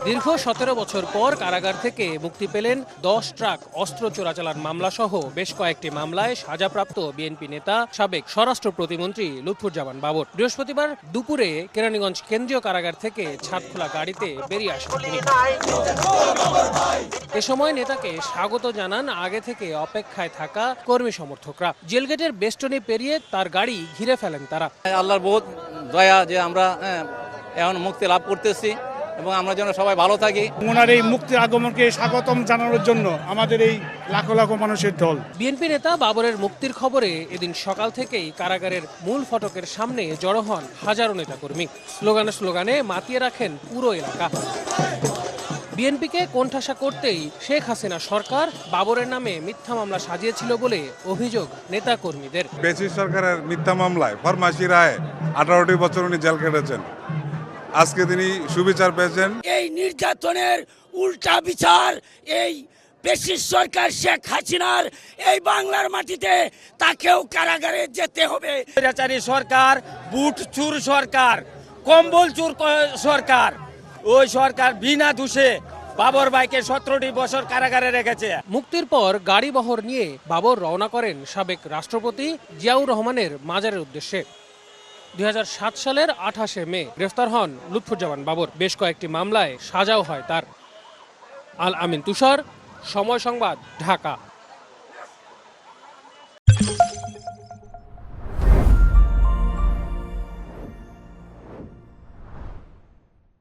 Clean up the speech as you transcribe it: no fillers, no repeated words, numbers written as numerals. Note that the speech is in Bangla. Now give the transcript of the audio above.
দীর্ঘ 17 বছর পর কারাগার থেকে মুক্তি পেলেন 10 ট্রাক অস্ত্র চোরাচালান মামলা সহ বেশ কয়েকটি মামলায় সাজাপ্রাপ্ত বিএনপি নেতা সাবেক স্বরাষ্ট্র প্রতিমন্ত্রী লুৎফুজ্জামান বাবর। বৃহস্পতিবার দুপুরে কেরানীগঞ্জ কেন্দ্রীয় কারাগার থেকে ছাদখোলা গাড়িতে বেরিয়ে আসেন তিনি। এ সময় নেতাকে স্বাগত জানান আগে থেকে অপেক্ষায় থাকা কর্মী সমর্থকরা। জেলগেটের বেষ্টনী পেরিয়ে তার গাড়ি ঘিরে ফেলেন তারা। আল্লাহর বহুত দয়া যে আমরা এখন মুক্তি লাভ করতেছি এবং আমরা যেন সবাই ভালো থাকি। ওনার এই মুক্তির আগমনকে স্বাগতম জানানোর জন্য আমাদের এই লাখো লাখো মানুষের দল। বিএনপি নেতা বাবরের মুক্তির খবরে এদিন সকাল থেকেই কারাগারের মূল ফটকের সামনে জড়ো হন হাজারো নেতাকর্মী। স্লোগানে মাতিয়ে রাখেন পুরো এলাকা। বিএনপিকে কোণঠাসা করতেই শেখ হাসিনা সরকার বাবরের নামে মিথ্যা মামলা সাজিয়েছিল বলে অভিযোগ নেতাকর্মীদের। বেসিস সরকারের মিথ্যা মামলায় ফরমাসি রায়ে 18টি বছর উনি জেল কেটেছেন। আজকে তিনি সুবিচার পেয়েছেন। এই নির্যাতনের উল্টা বিচার এই বেসিস সরকার শেখ হাসিনার এই বাংলার মাটিতে তাকেও কারাগারে যেতে হবে। স্বৈরাচারী সরকার, বুট চুর সরকার, কম্বল চুর সরকার, ওই সরকার বিনা দোষে বাবর ভাইকে 17টি বছর কারাগারে রেখেছে। মুক্তির পর গাড়ি বহর নিয়ে বাবর রওনা করেন সাবেক রাষ্ট্রপতি জিয়াউর রহমানের মাজারের উদ্দেশ্যে। 2007 সালের 28শে মে গ্রেফতার হন লুৎফুজ্জামান বাবর। বেশ কয়েকটি মামলায় সাজাও হয় তার। আল আমিন তুষার, সময় সংবাদ, ঢাকা।